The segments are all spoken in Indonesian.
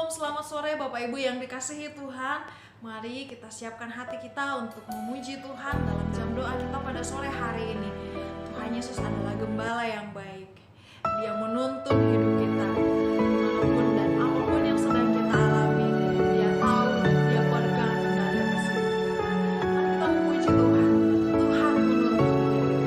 selamat sore Bapak Ibu yang dikasihi Tuhan. Mari kita siapkan hati kita untuk memuji Tuhan dalam jam doa kita pada sore hari ini. Tuhan Yesus adalah gembala yang baik. Dia menuntun hidup kita dimanapun dan apapun yang sedang kita alami. Dia tahu dan dia pegang kendali atas hidup kita. Mari kita memuji Tuhan. Tuhan menuntun hidup kita.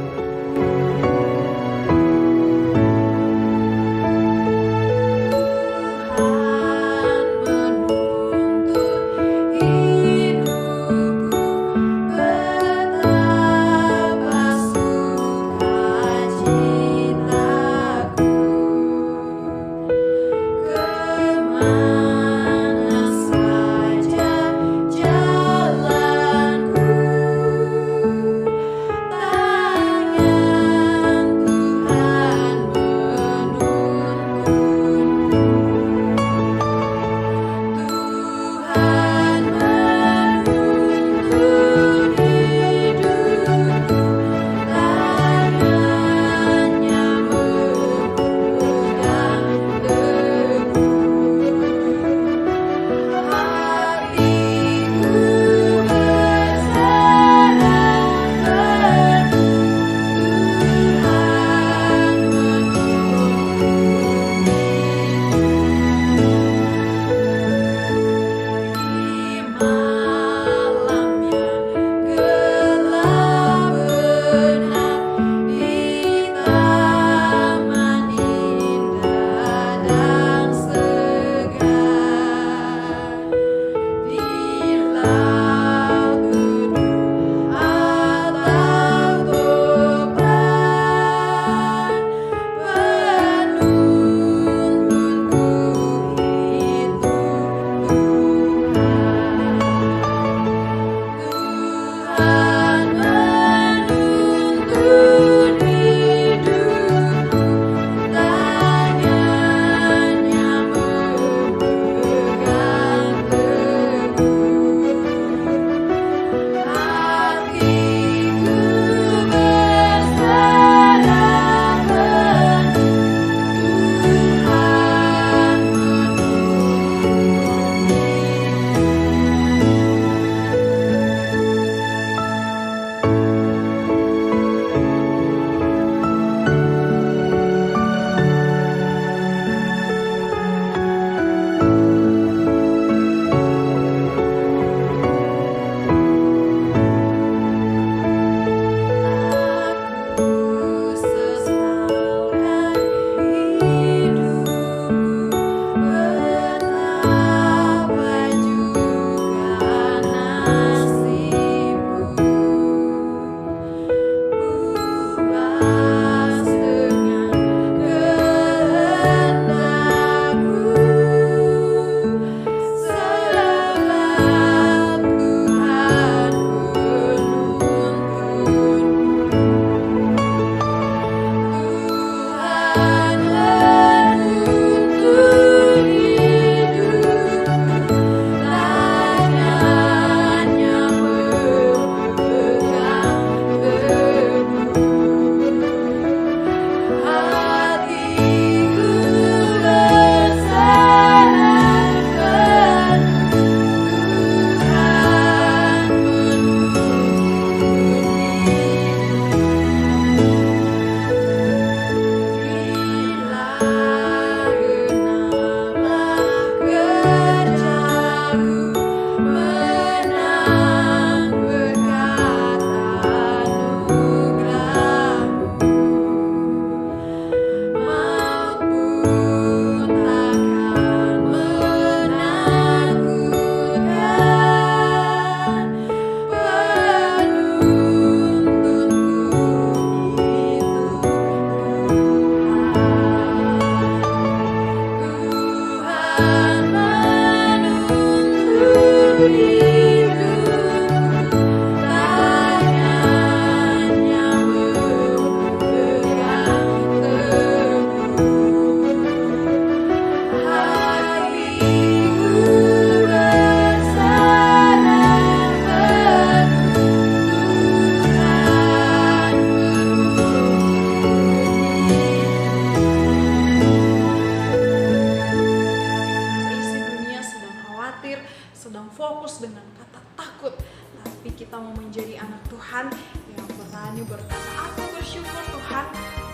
terus dengan kata takut, tapi kita mau menjadi anak Tuhan yang berani berkata, aku bersyukur Tuhan,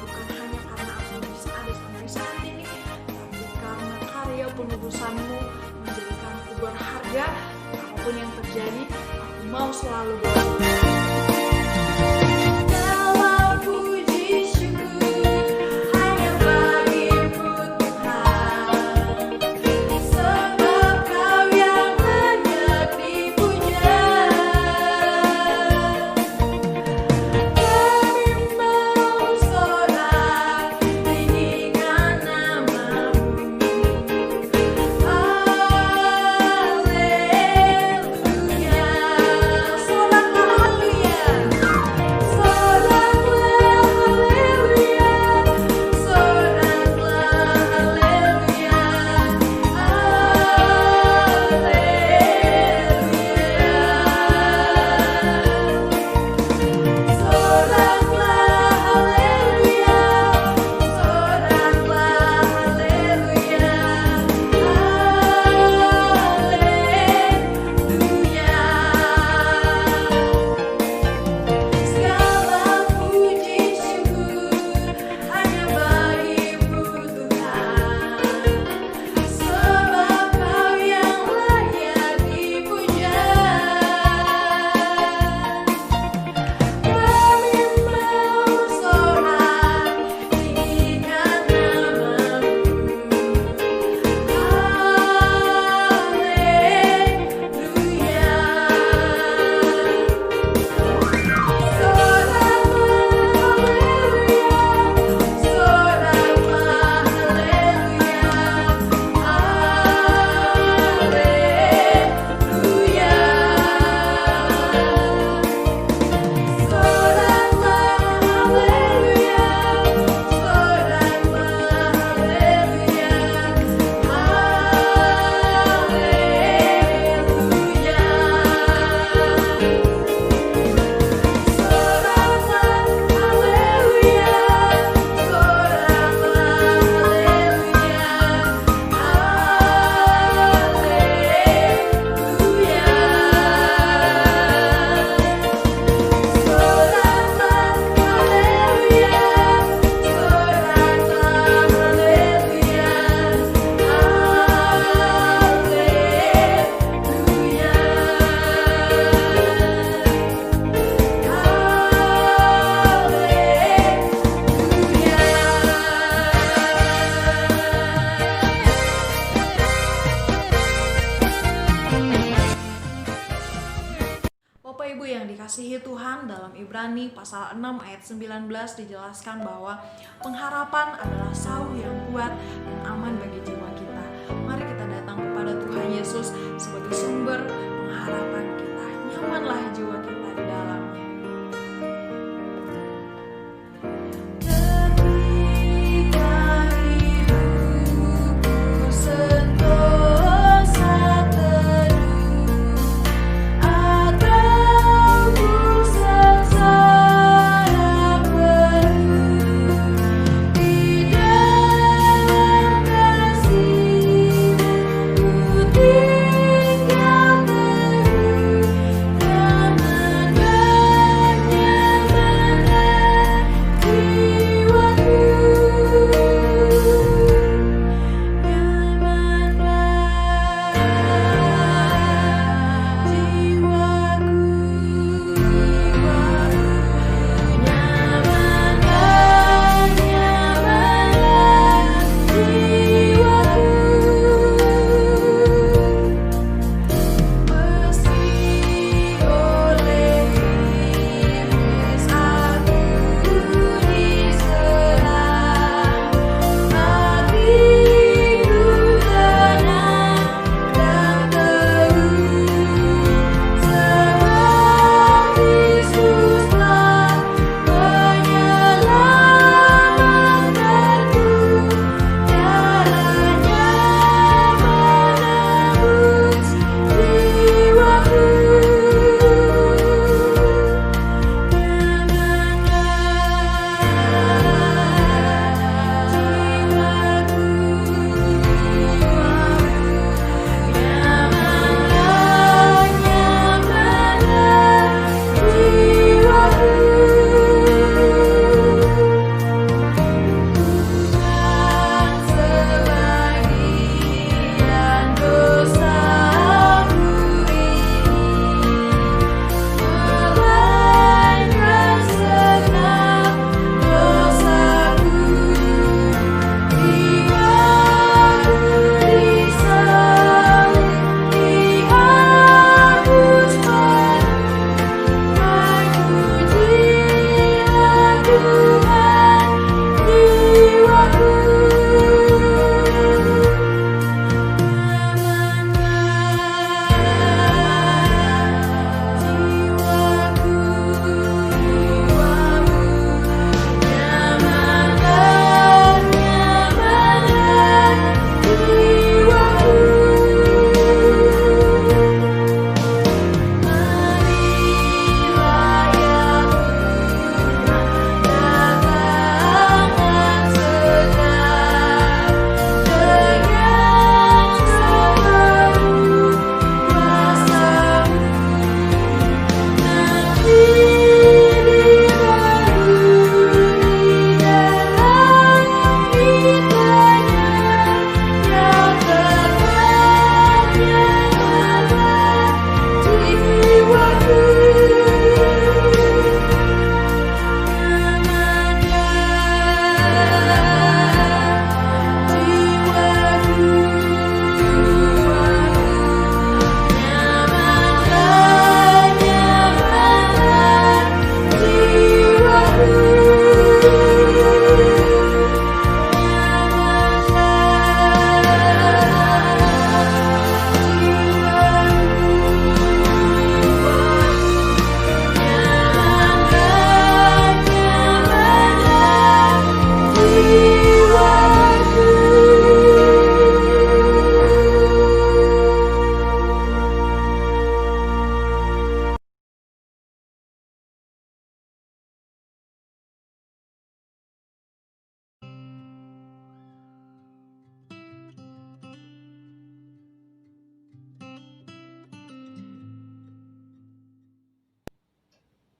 bukan hanya karena aku bisa ada sampai saat ini, tapi karena karya penebusan-Mu menjadikan aku berharga. Apapun yang terjadi, aku mau selalu bersyukur. Bapak Ibu yang dikasihi Tuhan, dalam Ibrani pasal 6 ayat 19 dijelaskan bahwa pengharapan adalah sauh yang kuat dan aman bagi jiwa kita. Mari kita datang kepada Tuhan Yesus sebagai sumber pengharapan kita. Nyamanlah jiwa kita di dalamnya. Tinggal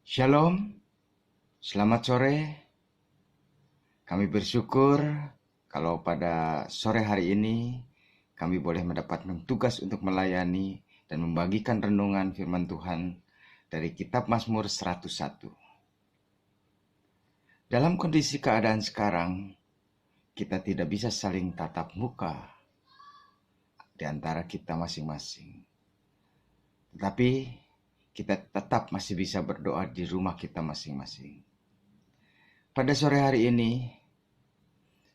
Shalom, selamat sore. Kami bersyukur kalau pada sore hari ini kami boleh mendapatkan tugas untuk melayani dan membagikan renungan firman Tuhan dari kitab Mazmur 101. Dalam kondisi keadaan sekarang, kita tidak bisa saling tatap muka di antara kita masing-masing. Tetapi kita tetap masih bisa berdoa di rumah kita masing-masing. Pada sore hari ini,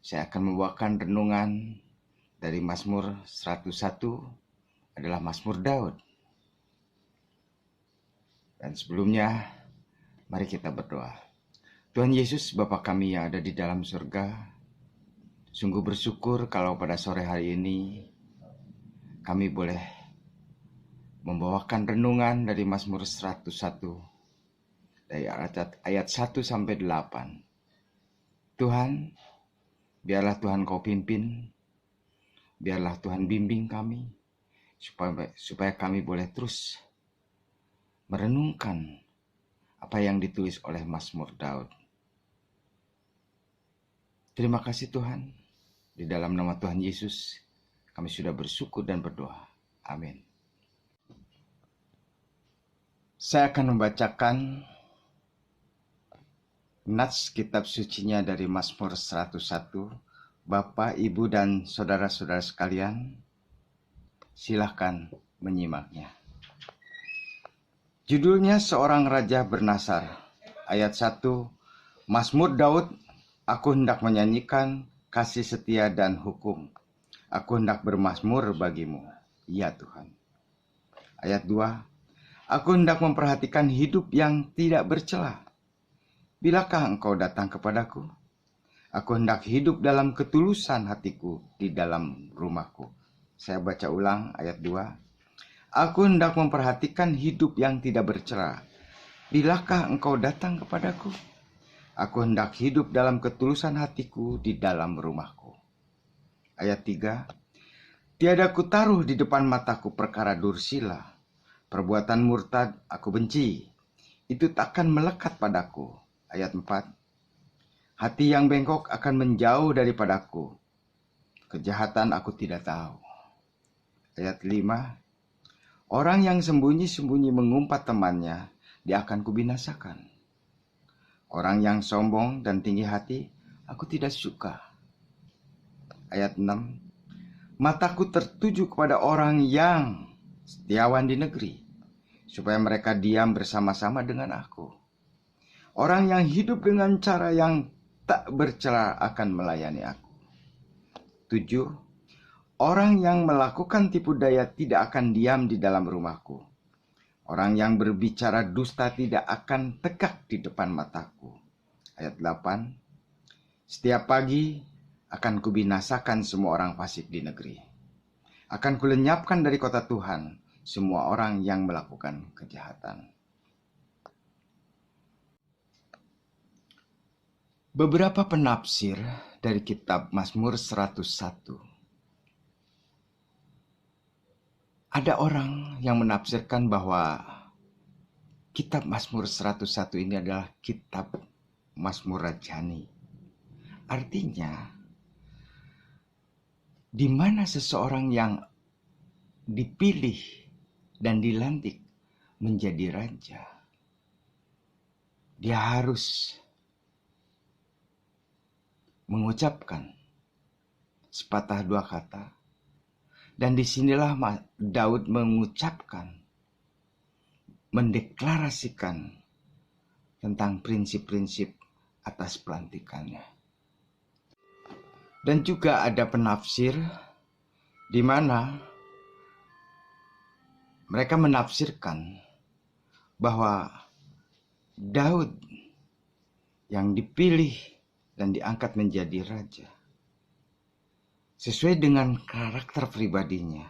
saya akan membawakan renungan dari Mazmur 101 adalah Mazmur Daud. Dan sebelumnya, mari kita berdoa. Tuhan Yesus, Bapa kami yang ada di dalam surga, sungguh bersyukur kalau pada sore hari ini kami boleh membawakan renungan dari Mazmur 101 dari ayat 1 sampai 8. Tuhan, biarlah Tuhan Kau pimpin, biarlah Tuhan bimbing kami, supaya kami boleh terus merenungkan apa yang ditulis oleh Mazmur Daud. Terima kasih Tuhan, di dalam nama Tuhan Yesus kami sudah bersyukur dan berdoa. Amin. Saya akan membacakan nats kitab sucinya dari Mazmur 101. Bapak, Ibu, dan saudara-saudara sekalian, silahkan menyimaknya. Judulnya Seorang Raja Bernasar. Ayat 1, Mazmur Daud, aku hendak menyanyikan kasih setia dan hukum. Aku hendak bermazmur bagimu, ya Tuhan. Ayat 2, aku hendak memperhatikan hidup yang tidak bercela. Bilakah engkau datang kepadaku? Aku hendak hidup dalam ketulusan hatiku di dalam rumahku. Saya baca ulang ayat 2. Aku hendak memperhatikan hidup yang tidak bercela. Bilakah engkau datang kepadaku? Aku hendak hidup dalam ketulusan hatiku di dalam rumahku. Ayat 3. Tiada kutaruh di depan mataku perkara dursila. Perbuatan murtad aku benci. Itu takkan melekat padaku. Ayat 4. Hati yang bengkok akan menjauh daripadaku. Kejahatan aku tidak tahu. Ayat 5. Orang yang sembunyi-sembunyi mengumpat temannya, dia akan kubinasakan. Orang yang sombong dan tinggi hati, aku tidak suka. Ayat 6. Mataku tertuju kepada orang yang setiawan di negeri, supaya mereka diam bersama-sama dengan aku. Orang yang hidup dengan cara yang tak bercela akan melayani aku. 7. Orang yang melakukan tipu daya tidak akan diam di dalam rumahku. Orang yang berbicara dusta tidak akan tegak di depan mataku. Ayat 8. Setiap pagi akan kubinasakan semua orang fasik di negeri. Akan kulenyapkan dari kota Tuhan semua orang yang melakukan kejahatan. Beberapa penafsir dari kitab Mazmur 101. Ada orang yang menafsirkan bahwa kitab Mazmur 101 ini adalah kitab Mazmur Rajani. Artinya, di mana seseorang yang dipilih dan dilantik menjadi raja, dia harus mengucapkan sepatah dua kata. Dan disinilah Daud mengucapkan, mendeklarasikan tentang prinsip-prinsip atas pelantikannya. Dan juga ada penafsir di mana mereka menafsirkan bahwa Daud yang dipilih dan diangkat menjadi raja sesuai dengan karakter pribadinya.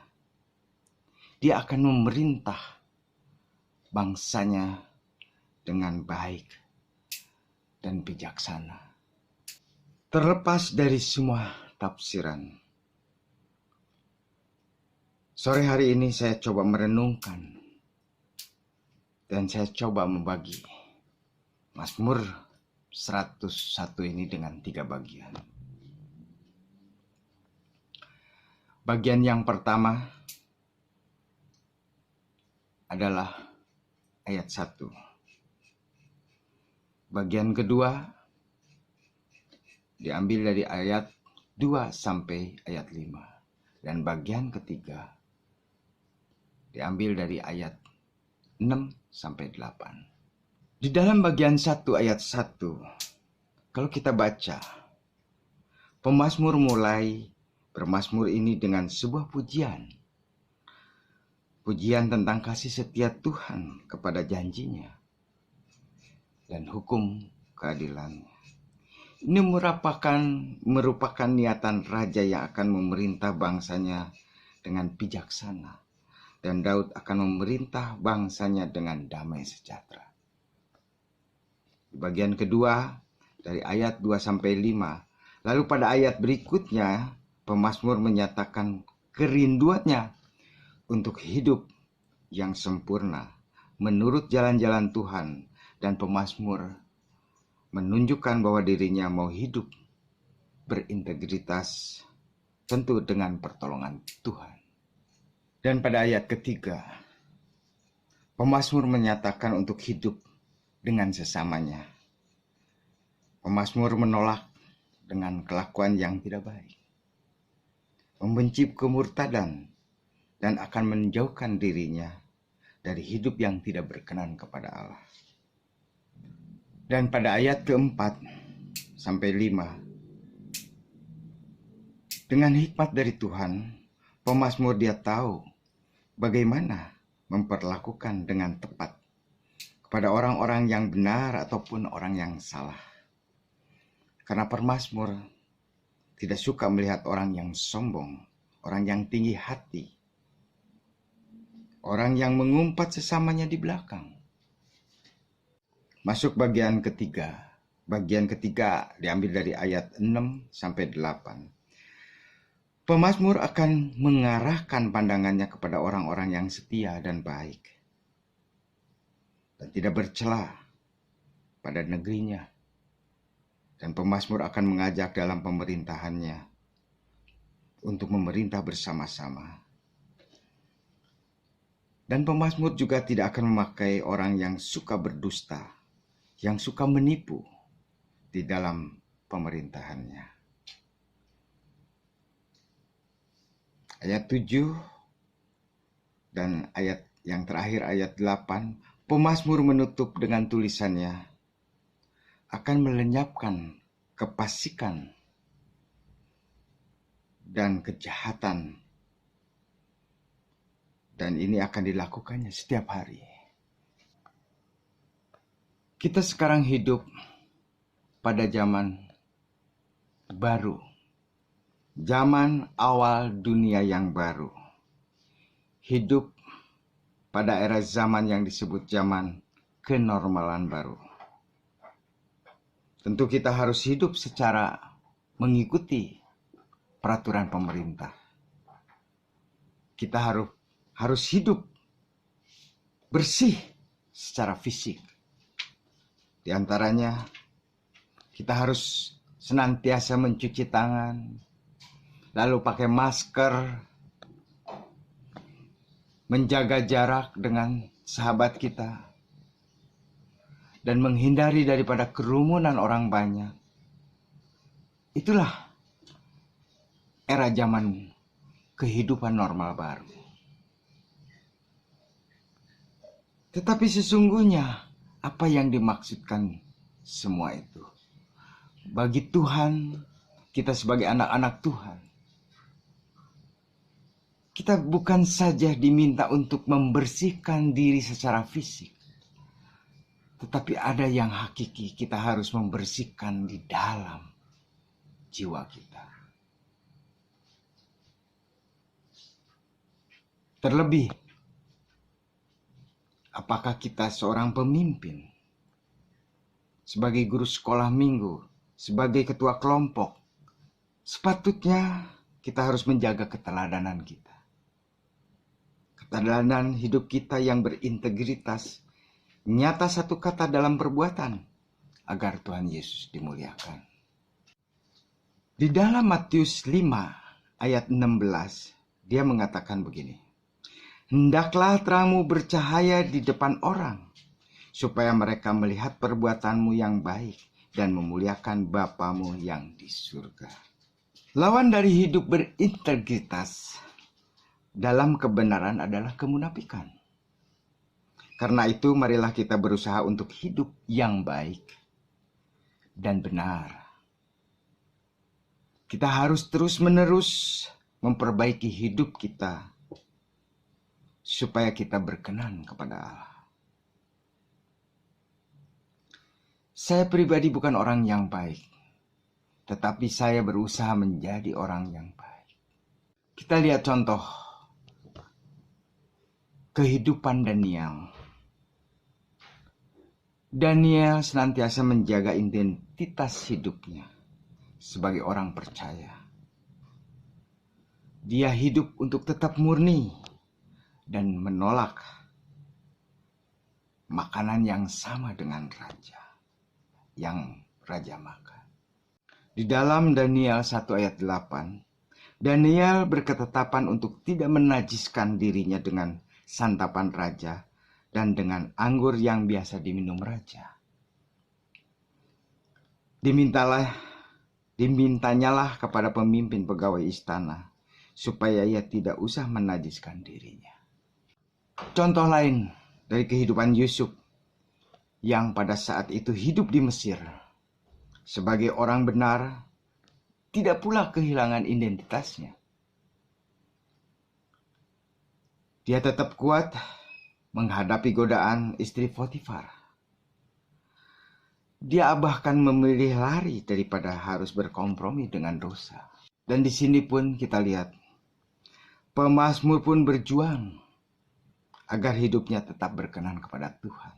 Dia akan memerintah bangsanya dengan baik dan bijaksana. Terlepas dari semua tafsiran, sore hari ini saya coba merenungkan dan saya coba membagi Mazmur 101 ini dengan 3 bagian. Bagian yang pertama adalah ayat 1. Bagian kedua diambil dari ayat 2 sampai ayat 5. Dan bagian ketiga diambil dari ayat 6 sampai 8. Di dalam bagian 1 ayat 1, kalau kita baca, pemazmur mulai bermazmur ini dengan sebuah pujian. Pujian tentang kasih setia Tuhan kepada janjinya dan hukum keadilannya. Ini merupakan niatan raja yang akan memerintah bangsanya dengan bijaksana. Dan Daud akan memerintah bangsanya dengan damai sejahtera. Di bagian kedua dari ayat 2 sampai 5. Lalu pada ayat berikutnya pemazmur menyatakan kerinduannya untuk hidup yang sempurna menurut jalan-jalan Tuhan, dan pemazmur menunjukkan bahwa dirinya mau hidup berintegritas, tentu dengan pertolongan Tuhan. Dan pada ayat ketiga, pemazmur menyatakan untuk hidup dengan sesamanya. Pemazmur menolak dengan kelakuan yang tidak baik, membenci kemurtadan, dan akan menjauhkan dirinya dari hidup yang tidak berkenan kepada Allah. Dan pada ayat keempat sampai 5, dengan hikmat dari Tuhan, pemazmur dia tahu bagaimana memperlakukan dengan tepat kepada orang-orang yang benar ataupun orang yang salah. Karena pemazmur tidak suka melihat orang yang sombong, orang yang tinggi hati, orang yang mengumpat sesamanya di belakang. Masuk bagian ketiga. Bagian ketiga diambil dari ayat 6 sampai 8. Pemazmur akan mengarahkan pandangannya kepada orang-orang yang setia dan baik dan tidak bercela pada negerinya. Dan pemazmur akan mengajak dalam pemerintahannya untuk memerintah bersama-sama. Dan pemazmur juga tidak akan memakai orang yang suka berdusta, yang suka menipu di dalam pemerintahannya. Ayat 7 dan ayat yang terakhir ayat 8, pemazmur menutup dengan tulisannya akan melenyapkan kefasikan dan kejahatan, dan ini akan dilakukannya setiap hari. Kita sekarang hidup pada zaman baru, zaman awal dunia yang baru. Hidup pada era zaman yang disebut zaman kenormalan baru. Tentu kita harus hidup secara mengikuti peraturan pemerintah. Kita harus hidup bersih secara fisik. Di antaranya, kita harus senantiasa mencuci tangan, lalu pakai masker, menjaga jarak dengan sahabat kita, dan menghindari daripada kerumunan orang banyak. Itulah era zaman kehidupan normal baru. Tetapi sesungguhnya apa yang dimaksudkan semua itu? Bagi Tuhan, kita sebagai anak-anak Tuhan, kita bukan saja diminta untuk membersihkan diri secara fisik, tetapi ada yang hakiki, kita harus membersihkan di dalam jiwa kita. Terlebih, apakah kita seorang pemimpin, sebagai guru sekolah minggu, sebagai ketua kelompok, sepatutnya kita harus menjaga keteladanan kita. Keteladanan hidup kita yang berintegritas, nyata satu kata dalam perbuatan, agar Tuhan Yesus dimuliakan. Di dalam Matius 5 ayat 16, dia mengatakan begini. Hendaklah terangmu bercahaya di depan orang, supaya mereka melihat perbuatanmu yang baik dan memuliakan Bapamu yang di surga. Lawan dari hidup berintegritas dalam kebenaran adalah kemunafikan. Karena itu marilah kita berusaha untuk hidup yang baik dan benar. Kita harus terus-menerus memperbaiki hidup kita supaya kita berkenan kepada Allah. Saya pribadi bukan orang yang baik, tetapi saya berusaha menjadi orang yang baik. Kita lihat contoh kehidupan Daniel. Daniel senantiasa menjaga identitas hidupnya sebagai orang percaya. Dia hidup untuk tetap murni dan menolak makanan yang sama dengan raja, yang raja makan. Di dalam Daniel 1 ayat 8, Daniel berketetapan untuk tidak menajiskan dirinya dengan santapan raja dan dengan anggur yang biasa diminum raja. Dimintanyalah kepada pemimpin pegawai istana supaya ia tidak usah menajiskan dirinya. Contoh lain dari kehidupan Yusuf yang pada saat itu hidup di Mesir sebagai orang benar, tidak pula kehilangan identitasnya. Dia tetap kuat menghadapi godaan istri Potifar. Dia bahkan memilih lari daripada harus berkompromi dengan dosa. Dan di sini pun kita lihat, pemazmur pun berjuang agar hidupnya tetap berkenan kepada Tuhan.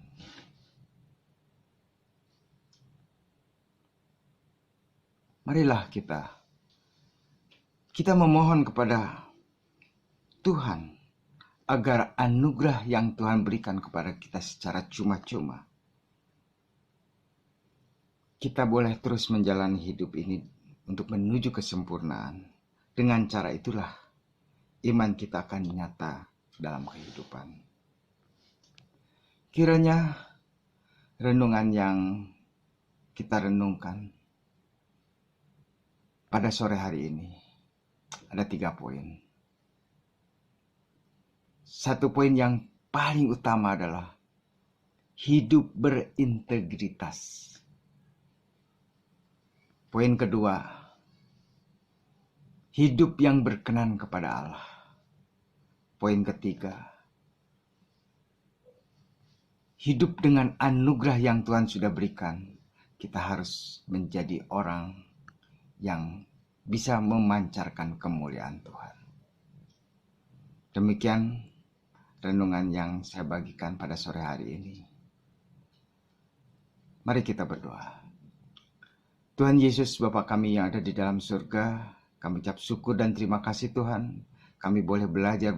Marilah kita memohon kepada Tuhan agar anugerah yang Tuhan berikan kepada kita secara cuma-cuma, kita boleh terus menjalani hidup ini untuk menuju kesempurnaan. Dengan cara itulah iman kita akan nyata dalam kehidupan. Kiranya renungan yang kita renungkan pada sore hari ini ada 3 poin. Satu poin yang paling utama adalah hidup berintegritas. Poin kedua, hidup yang berkenan kepada Allah. Poin ketiga, hidup dengan anugerah yang Tuhan sudah berikan. Kita harus menjadi orang yang bisa memancarkan kemuliaan Tuhan. Demikian renungan yang saya bagikan pada sore hari ini. Mari kita berdoa. Tuhan Yesus, Bapa kami yang ada di dalam surga, kami ucap syukur dan terima kasih Tuhan. Kami boleh belajar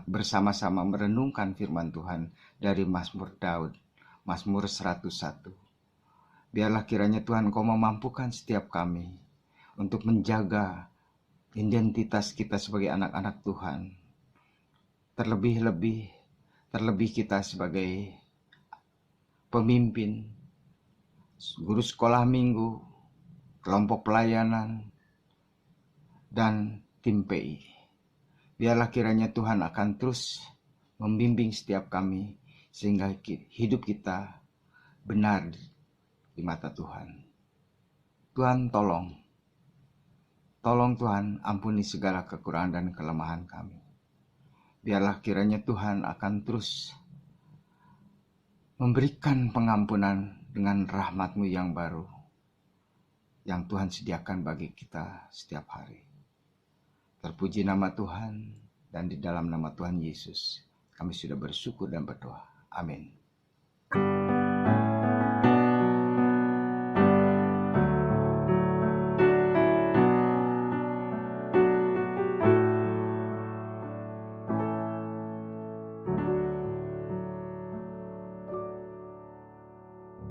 bersama-sama merenungkan firman Tuhan dari Mazmur Daud, Mazmur 101. Biarlah kiranya Tuhan Kau memampukan setiap kami untuk menjaga identitas kita sebagai anak-anak Tuhan. Terlebih kita sebagai pemimpin, guru sekolah minggu, kelompok pelayanan, dan tim PI. Biarlah kiranya Tuhan akan terus membimbing setiap kami sehingga hidup kita benar di mata Tuhan. Tuhan tolong Tuhan ampuni segala kekurangan dan kelemahan kami. Biarlah kiranya Tuhan akan terus memberikan pengampunan dengan rahmat-Mu yang baru, yang Tuhan sediakan bagi kita setiap hari. Terpuji nama Tuhan, dan di dalam nama Tuhan Yesus, kami sudah bersyukur dan berdoa. Amin.